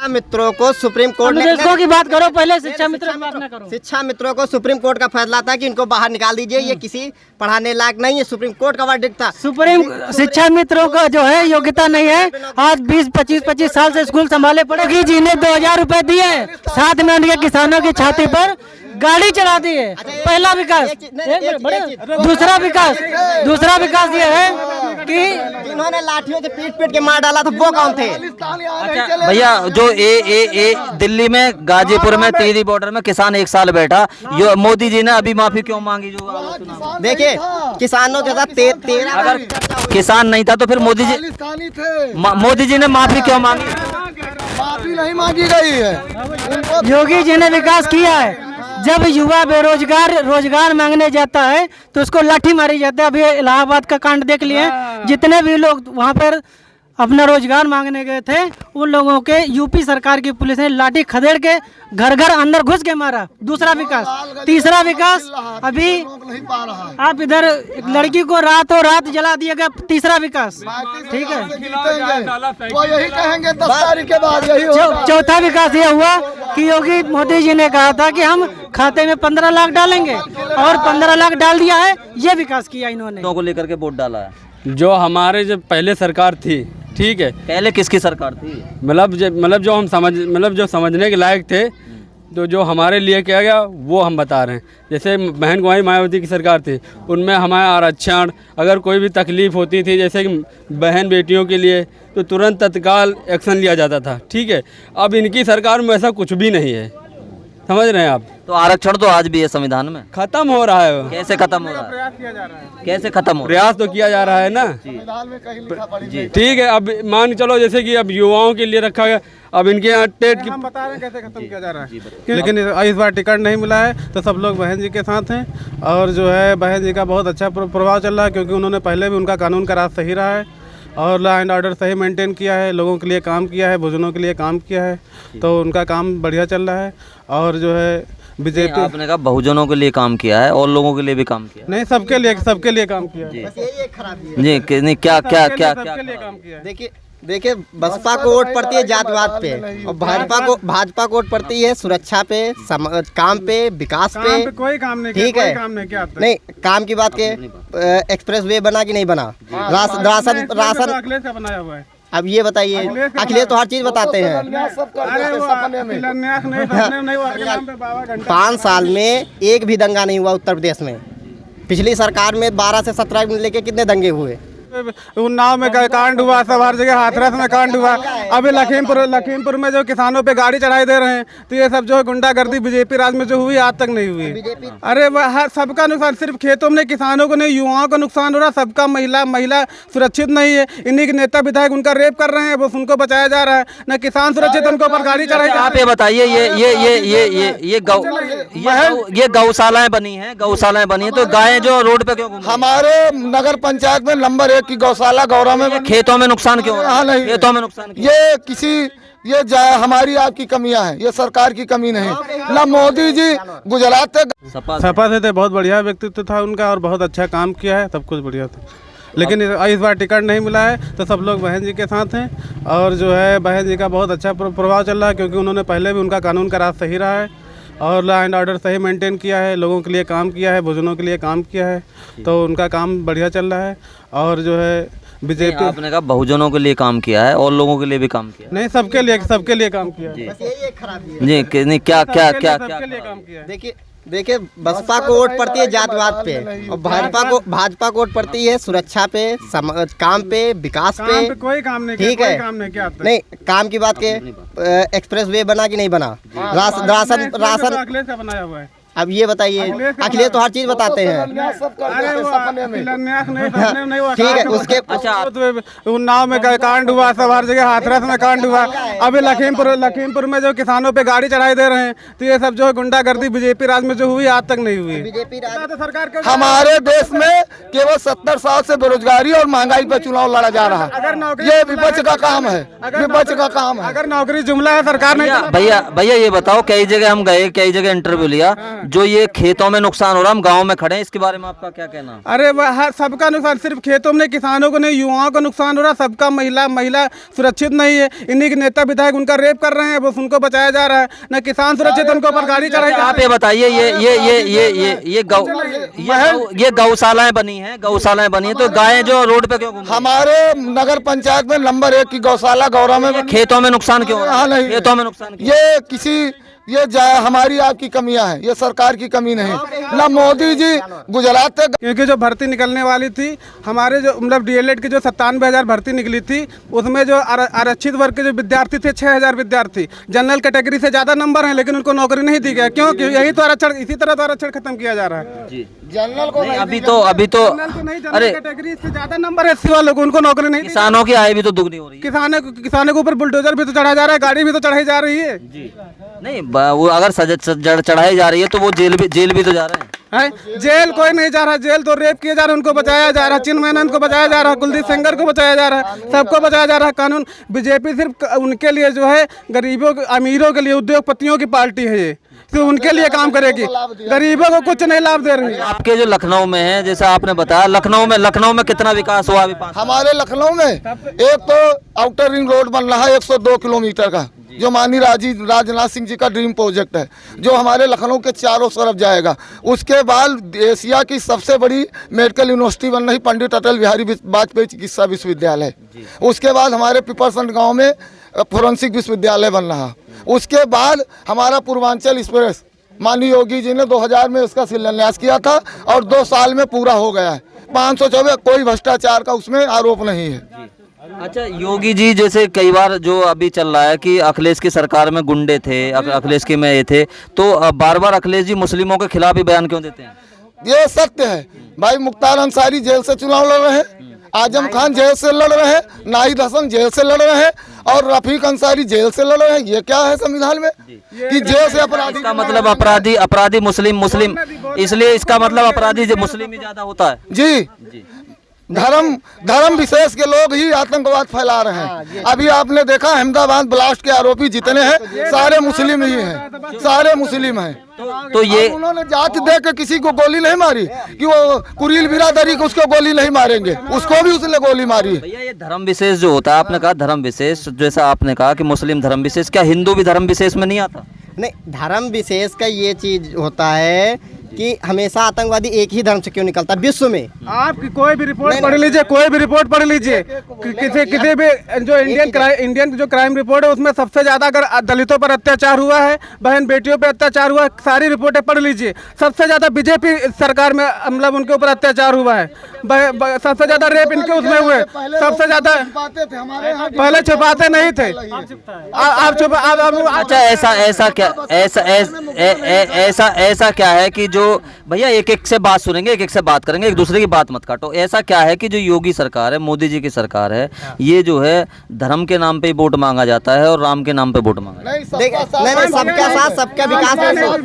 मित्रों को supreme court ने विदेशों की बात करो, पहले शिक्षा मित्रों की बात ना करो। शिक्षा मित्रों को सुप्रीम कोर्ट का फैसला था कि इनको बाहर निकाल दीजिए, ये किसी पढ़ाने लायक नहीं है। सुप्रीम कोर्ट का वर्डिक्ट था। सुप्रीम शिक्षा मित्रों का जो है योग्यता नहीं है। आज 20-25 साल से स्कूल संभाले पड़ेगी। जी ने 2000 रुपए दिए, साथ में उनके किसानों की छाती पर गाड़ी चढ़ा दी है। पहला विकास। दूसरा विकास ये है कि जिन्होंने लाठियों से पीट के मार डाला था वो कौन थे? अच्छा भैया, जो ए दिल्ली में गाजीपुर में टिहरी बॉर्डर में किसान 1 साल बैठा, मोदी जी ने अभी माफी क्यों मांगी? जो देखिए, किसानों के साथ 13 अगर किसान नहीं था तो फिर मोदी जी ने माफी क्यों मांगी? माफी नहीं मांगी गई है। योगी जी ने विकास किया है। जब युवा बेरोजगार रोजगार मांगने जाता है तो उसको लाठी मारी जाती है। अभी इलाहाबाद का कांड देख लिए, जितने भी लोग वहाँ पर अपना रोजगार मांगने गए थे उन लोगों के यूपी सरकार की पुलिस ने लाठी खदेड़ के घर घर अंदर घुस के मारा। दूसरा विकास। तीसरा विकास, अभी आप इधर एक लड़की को रातों रात जला दिया गया। तीसरा विकास, ठीक है। वो यही कहेंगे 10 तारीख के बाद यही होगा। चौथा विकास ये हुआ कि योगी मोदी जी ने कहा था कि हम खाते में 15 लाख डालेंगे और 15 लाख डाल दिया है। ये विकास किया इन्होंने। को लेकर के वोट डाला है। जो हमारे जब पहले सरकार थी, ठीक है, पहले किसकी सरकार थी? मतलब जो समझने के लायक थे, तो जो हमारे लिए किया गया वो हम बता रहे हैं। जैसे बहन कुमारी मायावती की सरकार थी, उनमें हमारा आरक्षण, अगर कोई भी तकलीफ़ होती थी जैसे कि बहन बेटियों के लिए, तो तुरंत तत्काल एक्शन लिया जाता था, ठीक है। अब इनकी सरकार में ऐसा कुछ भी नहीं है, समझ रहे हैं आप? तो आरक्षण तो आज भी है संविधान में। खत्म हो रहा है। कैसे खत्म हो रहा है? कैसे खत्म हो रहा प्रयास तो किया जा रहा है ना, ठीक है। अब मान चलो जैसे कि अब युवाओं के लिए रखा गया, अब इनके यहाँ टेट की हम बता रहे हैं कैसे खत्म किया जा रहा है। लेकिन इस बार टिकट नहीं मिला है तो सब लोग बहन जी के साथ हैं। और जो है बहन जी का बहुत अच्छा प्रभाव चल रहा है, क्योंकि उन्होंने पहले भी उनका कानून का राज सही रहा है और लॉ एंड ऑर्डर सही मेंटेन किया है, लोगों के लिए काम किया है, बुजुर्गों के लिए काम किया है, तो उनका काम बढ़िया चल रहा है। और जो है बीजेपी, आपने कहा बहुजनों के लिए काम किया है और लोगों के लिए भी काम किया नहीं, सबके लिए काम किया है। जी। बस यही एक खराबी है। जी, नहीं क्या सबके लिए काम किया है। देखिए बसपा को वोट पड़ती है जातवाद पे और भाजपा को वोट पड़ती है सुरक्षा पे, काम पे, विकास पे। कोई काम नहीं, ठीक है। काम नहीं किया। नहीं, काम की बात के एक्सप्रेस वे बना कि नहीं बना, राशन अखिलेश का बनाया हुआ है। अब ये बताइए, अखिलेश तो हर चीज बताते हैं। 5 साल में एक भी दंगा नहीं हुआ उत्तर प्रदेश में। पिछली सरकार में 12 से 17 लेके कितने दंगे हुए? उन्नाव में कांड हुआ, सब हर जगह हाथरस में कांड हुआ। अभी लखीमपुर में जो किसानों पे गाड़ी चढ़ाई दे रहे हैं, तो ये सब जो है गुंडागर्दी बीजेपी राज में जो हुई आज तक नहीं हुई। अरे वह सबका नुकसान, सिर्फ खेतों में किसानों को नहीं, युवाओं को नुकसान हो रहा, सबका। महिला सुरक्षित नहीं है। इन्हीं के नेता विधायक उनका रेप कर रहे हैं, बस उनको बचाया जा रहा है। न किसान सुरक्षित, उनके ऊपर गाड़ी चढ़ाई। आप ये बताइए, ये गौशालाएं बनी हैं, तो गायें जो रोड पे क्यों घूम रही हैं? हमारे नगर पंचायत में नंबर 1 की गौशाला गौरव में। खेतों में नुकसान क्यों हो रहा है? नहीं, खेतों में नुकसान क्यों? ये हमारी आपकी कमियां हैं, ये सरकार की कमी नहीं। ना मोदी जी गुजरात सपा से थे, बहुत बढ़िया व्यक्तित्व था उनका और बहुत अच्छा काम किया है, सब कुछ बढ़िया था। लेकिन इस बार टिकट नहीं मिला है तो सब लोग बहन जी के साथ हैं। और जो है बहन जी का बहुत अच्छा प्रभाव चल रहा है, क्योंकि उन्होंने पहले भी उनका कानून का राज सही रहा है और लॉ एंड ऑर्डर सही मेंटेन किया है, लोगों के लिए काम किया है, बुजुर्गों के लिए काम किया है, तो उनका काम बढ़िया चल रहा है। और जो है बीजेपी, आपने कहा बहुजनों के लिए काम किया है और लोगों के लिए भी काम किया। नहीं, सबके लिए काम किया है। बस यही एक खराबी है। जी, नहीं क्या सबके लिए काम किया है। देखिए बसपा को वोट पड़ती है जातवाद पे और भाजपा को वोट पड़ती है सुरक्षा पे, काम पे, विकास पे। कोई काम नहीं, ठीक है। नहीं, काम की बात के एक्सप्रेस वे बना कि नहीं बना, राशन अखिलेश का बनाया हुआ है। अब ये बताइए, अखिलेश तो हर चीज बताते हैं। ठीक है। उसके अच्छा, उन्नाव में कांड हुआ, सब हर जगह हाथरस में कांड हुआ। अभी लखीमपुर में जो किसानों पे गाड़ी चढ़ाई दे रहे हैं, तो ये सब जो है गुंडागर्दी बीजेपी राज में जो हुई आज तक नहीं हुई। बीजेपी राज हमारे देश में केवल 70 साल से बेरोजगारी और महंगाई पर चुनाव लड़ा जा रहा है। ये विपक्ष का काम है, विपक्ष का काम है। अगर नौकरी जुमला है सरकार ने। भैया ये बताओ, कई जगह हम गए, कई जगह इंटरव्यू लिया, जो ये खेतों में नुकसान हो रहा है, हम गाँव में खड़े हैं, इसके बारे में आपका क्या कहना है? अरे वह हर सबका नुकसान, सिर्फ खेतों में किसानों को नहीं, युवाओं को नुकसान हो रहा है, सबका। महिला सुरक्षित नहीं है, इन्हीं के नेता विधायक उनका रेप कर रहे हैं, बस उनको बचाया जा रहा है। न किसान सुरक्षित, उनको पर गाड़ी चढ़ाई। आप ये बताइए, ये गौशालाएं बनी हैं, तो गायें जो रोड पे क्यों घूम रही हैं? हमारे नगर पंचायत में नंबर 1 की गौशाला गौरव में खेतों में नुकसान क्यों हो रहा है? खेतों में नुकसान क्यों? हमारी आपकी कमियां हैं, ये सरकार की कमी नहीं। ना मोदी जी गुजरात, क्योंकि जो भर्ती निकलने वाली थी, हमारे जो मतलब डीएलएड की जो 97,000 भर्ती निकली थी, उसमें जो आरक्षित वर्ग के जो विद्यार्थी थे 6,000 विद्यार्थी, जनरल कैटेगरी से ज्यादा नंबर हैं, लेकिन उनको नौकरी नहीं दी गया। क्यों? यही तो आरक्षण, इसी तरह तो आरक्षण खत्म किया जा रहा है। जनरल को अभी तो अरे कैटेगरी से ज्यादा नंबर है एससी वालों को, उनको नौकरी नहीं। किसानों की आय भी तो दुगनी हो रही है। किसानों के ऊपर बुलडोजर भी तो चढ़ाया जा रहा है, गाड़ी भी तो चढ़ाई जा रही है। नहीं, वो अगर चढ़ाई जा रही है तो वो जेल भी तो जा रहे हैं। जेल कोई नहीं जा रहा, जेल तो रेप किए जा रहे हैं, उनको बचाया जा रहा है। चिन्ह मेनन को बचाया जा रहा है, कुलदीप सेंगर को बचाया जा रहा है, सबको बचाया जा रहा है। कानून, बीजेपी सिर्फ उनके लिए जो है गरीबों, अमीरों के लिए, उद्योगपतियों की पार्टी है, ये तो उनके लिए काम करेगी, गरीबों को कुछ नहीं लाभ दे रही है। आपके जो लखनऊ में है, जैसा आपने बताया, लखनऊ में कितना विकास हुआ अभी? हमारे लखनऊ में एक तो आउटर रिंग रोड बन रहा है 102 किलोमीटर का, जो माननीय राजनाथ सिंह जी का ड्रीम प्रोजेक्ट है, जो हमारे लखनऊ के चारों तरफ जाएगा। उसके बाद एशिया की सबसे बड़ी मेडिकल यूनिवर्सिटी बन रही, पंडित अटल बिहारी वाजपेयी चिकित्सा विश्वविद्यालय। उसके बाद हमारे पिपरसंड गांव में फोरेंसिक विश्वविद्यालय बन रहा। उसके बाद हमारा पूर्वांचल एक्सप्रेस, माननीय योगी जी ने 2000 में उसका शिलान्यास किया था और 2 साल में पूरा हो गया है। 524, कोई भ्रष्टाचार का उसमें आरोप नहीं है। अच्छा, योगी जी जैसे कई बार जो अभी चल रहा है कि अखिलेश की सरकार में गुंडे थे, अखिलेश के में ये थे, तो बार बार अखिलेश जी मुस्लिमों के खिलाफ ही बयान क्यों देते हैं? ये सत्य है भाई। मुख्तार अंसारी जेल से चुनाव लड़ रहे हैं, आजम खान जेल से लड़ रहे हैं, नाहिद हसन जेल से लड़ रहे हैं और रफीक अंसारी जेल से लड़ रहे हैं। ये क्या है संविधान में कि जेल से अपराधी का मतलब अपराधी मुस्लिम, इसलिए इसका मतलब अपराधी मुस्लिम ही ज्यादा होता है। जी, धर्म विशेष के लोग ही आतंकवाद फैला रहे हैं। अभी आपने देखा अहमदाबाद ब्लास्ट के आरोपी जितने हैं सारे मुस्लिम ही हैं, सारे मुस्लिम हैं। तो ये उन्होंने जात देख के किसी को गोली नहीं मारी कि वो कुरील बिरादरी को उसको गोली नहीं मारेंगे, उसको भी उसने गोली मारी। भैया, ये धर्म विशेष जो होता है, आपने कहा धर्म विशेष, जैसा आपने कहा कि मुस्लिम धर्म विशेष, क्या हिंदू भी धर्म विशेष में नहीं आता? नहीं, धर्म विशेष का ये चीज होता है कि हमेशा आतंकवादी एक ही धर्म से क्यों निकलता है विश्व में? आपकी कोई भी रिपोर्ट पढ़ लीजिए, कोई भी रिपोर्ट पढ़ लीजिए, किसी भी जो इंडियन जो क्राइम रिपोर्ट है उसमें सबसे ज्यादा अगर दलितों पर अत्याचार हुआ है, बहन बेटियों पर अत्याचार हुआ है, सारी रिपोर्टें पढ़ लीजिए। सबसे ज्यादा बीजेपी सरकार में मतलब उनके ऊपर अत्याचार हुआ है, सबसे ज्यादा रेप इनके उसमें हुए, सबसे ज्यादा। पहले छुपाते नहीं थे, आप छुपा। अच्छा, ऐसा क्या है कि जो भैया एक से बात सुनेंगे, एक से बात करेंगे, एक दूसरे की बात मत काटो। ऐसा क्या है कि जो योगी सरकार है, मोदी जी की सरकार है, ये जो है धर्म के नाम पे वोट मांगा जाता है और राम के नाम पे वोट मांगा? नहीं, सबका साथ, सबका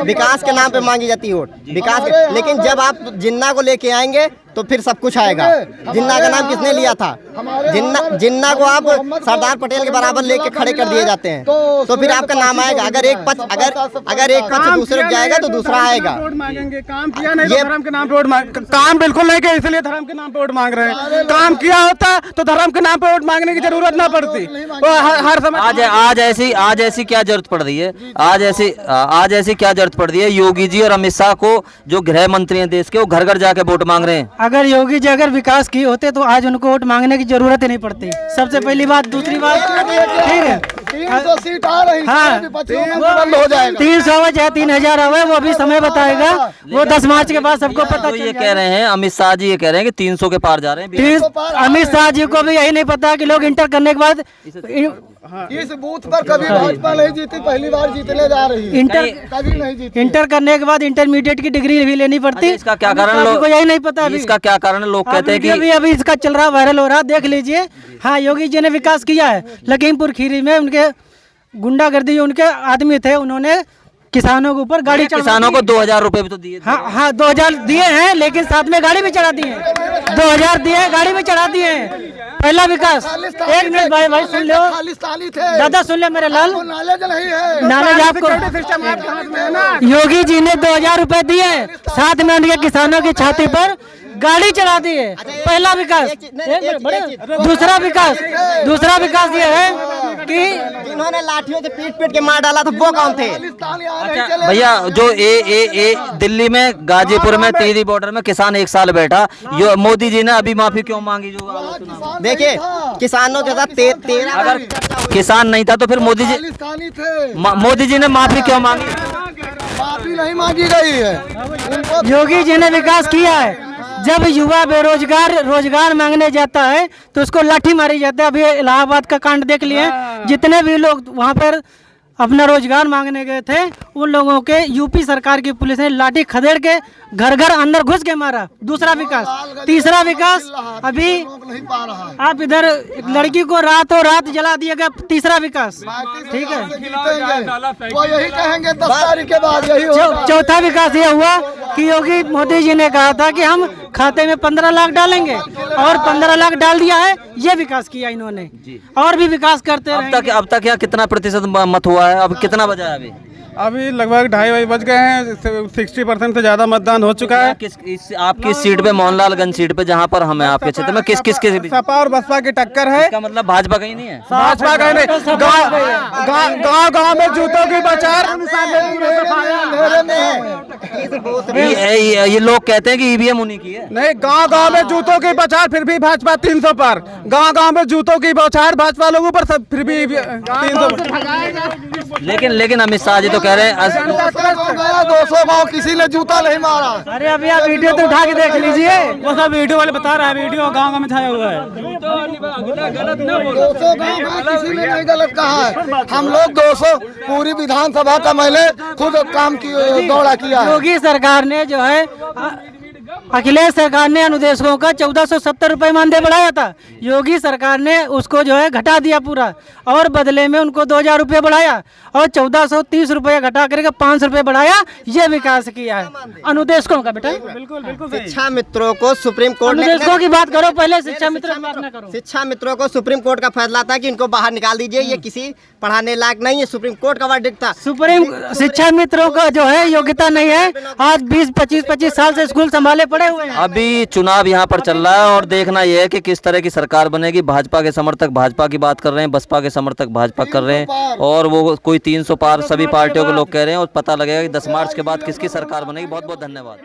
विकास के नाम पे मांगी जाती है वोट, विकास। लेकिन जब आप जिन्ना को लेके आएंगे तो फिर सब कुछ आएगा। जिन्ना का नाम किसने लिया था? जिन्ना को आप सरदार पटेल के बराबर लेके खड़े कर दिए जाते हैं, तो फिर आपका नाम आएगा। अगर एक पक्ष दूसरे जाएगा तो दूसरा आएगा। काम किया नहीं तो धर्म के नाम पे वोट मांग, काम बिल्कुल नहीं किया, इसलिए धर्म के नाम पे वोट मांग रहे हैं। काम किया होता तो धर्म के नाम पे वोट मांगने की जरूरत ना पड़ती। हर समय आज ऐसी क्या जरूरत पड़ रही है? आज ऐसी क्या जरूरत पड़ रही है? योगी जी और अमित शाह को, जो गृह मंत्री हैं देश के, वो घर घर जाके वोट मांग रहे हैं। अगर योगी जी अगर विकास किए होते तो आज उनको वोट मांगने की जरूरत ही नहीं पड़ती। सबसे पहली बात। दूसरी बात, ठीक है, 300 सीट आ रही, हाँ, बंद हो जाएगा। 300 हो चाहे 3000 हो, वो अभी समय बताएगा। वो 10 मार्च के बाद सबको पता तो ये कह रहे हैं, अमित शाह जी ये कह रहे हैं कि 300 के पार जा रहे हैं। अमित शाह जी को भी यही नहीं पता कि लोग इंटर करने के बाद इस बूथ पर कभी भाजपा नहीं जीती, पहली बार जीतने जा रही है। कभी नहीं जीती। इंटर करने के बाद इंटरमीडिएट की डिग्री भी लेनी पड़ती। इसका क्या कारण? लोग यही नहीं पता। इसका क्या कारण है? लोग कहते हैं कि अभी इसका चल रहा, वायरल हो रहा, देख लीजिए। हाँ, योगी जी ने विकास किया है। लखीमपुर खीरी में उनके गुंडागर्दी, उनके आदमी थे, उन्होंने किसानों के ऊपर गाड़ी, किसानों को 2000 रुपए भी तो दिए। हाँ, 2000 दिए हैं, लेकिन साथ में गाड़ी भी चढ़ा दी है। 2000 दिए, गाड़ी में चढ़ा दिए। पहला विकास, एक मिनट भाई सुन लो, खालिस्तानी थे, दादा सुन ले मेरे लाल, नॉलेज नहीं है। नॉलेज आपको, योगी जी ने 2000 रुपए दिए, साथ में उनके किसानों की छाती पर गाड़ी चढ़ा दी है। पहला विकास। दूसरा विकास ये है कि जिन्होंने लाठियों से पीट पीट के मार डाला था वो कौन थे? अच्छा भैया, जो ए दिल्ली में गाजीपुर में टिहरी बॉर्डर में किसान 1 साल बैठा, यो मोदी जी ने अभी माफी क्यों मांगी? जो देखिए किसानों के साथ 13 अगर किसान नहीं था तो फिर मोदी जी ने माफी क्यों मांगी? माफी नहीं मांगी गई है। योगी जी ने विकास किया है। जब युवा बेरोजगार रोजगार मांगने जाता है तो उसको लाठी मारी जाती है। अभी इलाहाबाद का कांड देख लिए, जितने भी लोग वहाँ पर अपना रोजगार मांगने गए थे उन लोगों के यूपी सरकार की पुलिस ने लाठी खदेड़ के घर घर अंदर घुस के मारा। दूसरा विकास। तीसरा विकास, अभी आप इधर एक लड़की को रातों रात जला दिया गया। तीसरा विकास, ठीक है। वो यही कहेंगे 10 तारीख के बाद यही होगा। चौथा विकास ये हुआ कि योगी मोदी जी ने कहा था कि हम खाते में 15 लाख डालेंगे और 15 लाख डाल दिया है। ये विकास किया इन्होंने, और भी विकास करते रहेंगे। अब तक यहाँ कितना प्रतिशत मत हुआ है? अब कितना बजा है? अभी लगभग 2:30 बज गए हैं। 60% से ज्यादा मतदान हो चुका है। आपकी सीट पे, मोहनलालगंज सीट पे जहाँ पर हमें आपके क्षेत्र में किस के सपा और बसपा की टक्कर है। इसका मतलब भाजपा कहीं नहीं है? भाजपा कहीं नहीं। गाँव में जूतों की बचार। ये लोग कहते हैं कि ईवीएम उन्हीं की है। नहीं, गांव में जूतों की बौछार फिर भी भाजपा 300 पर। गांव में जूतों की बौछार भाजपा लोगों पर, सब फिर भी 300 पर। लेकिन अमित शाह जी तो कह रहे हैं 200 गाँव किसी ने जूता नहीं मारा। अरे अभी आप वीडियो तो उठा के देख लीजिए। वो सब वीडियो वाले बता रहा है, वीडियो गाँव में छाया हुआ है। 200 गाँव किसी ने नहीं गलत कहा है। हम लोग 200 पूरी विधानसभा का मैंने खुद काम की दौड़ा किया है। योगी सरकार ने जो है, अखिलेश सरकार ने अनुदेशकों का 1470 रुपए मानदेय बढ़ाया था। योगी सरकार ने उसको जो है घटा दिया पूरा, और बदले में उनको 2000 रुपये बढ़ाया और 1430 रुपये घटा करके 500 रुपये बढ़ाया। ये विकास किया है अनुदेशकों का। बेटा बिल्कुल शिक्षा मित्रों को सुप्रीम कोर्ट ने, अनुदेशकों की बात करो पहले, शिक्षा मित्रों की बात ना करो। शिक्षा मित्रों को सुप्रीम कोर्ट का फैसला था कि इनको बाहर निकाल दीजिए, ये किसी पढ़ाने लायक नहीं है। सुप्रीम कोर्ट का वर्डिक्ट था। सुप्रीम शिक्षा मित्रों का जो है योग्यता नहीं है। आज 20-25 साल से स्कूल संभाले पड़े हुए हैं। अभी चुनाव यहाँ पर चल रहा है और देखना यह है कि किस तरह की सरकार बनेगी। भाजपा के समर्थक भाजपा की बात कर रहे हैं, बसपा के समर्थक भाजपा कर रहे हैं, और वो कोई 300 पार सभी पार्टियों के लोग कह रहे हैं। और पता लगेगा कि 10 मार्च के बाद किसकी सरकार बनेगी। बहुत बहुत धन्यवाद।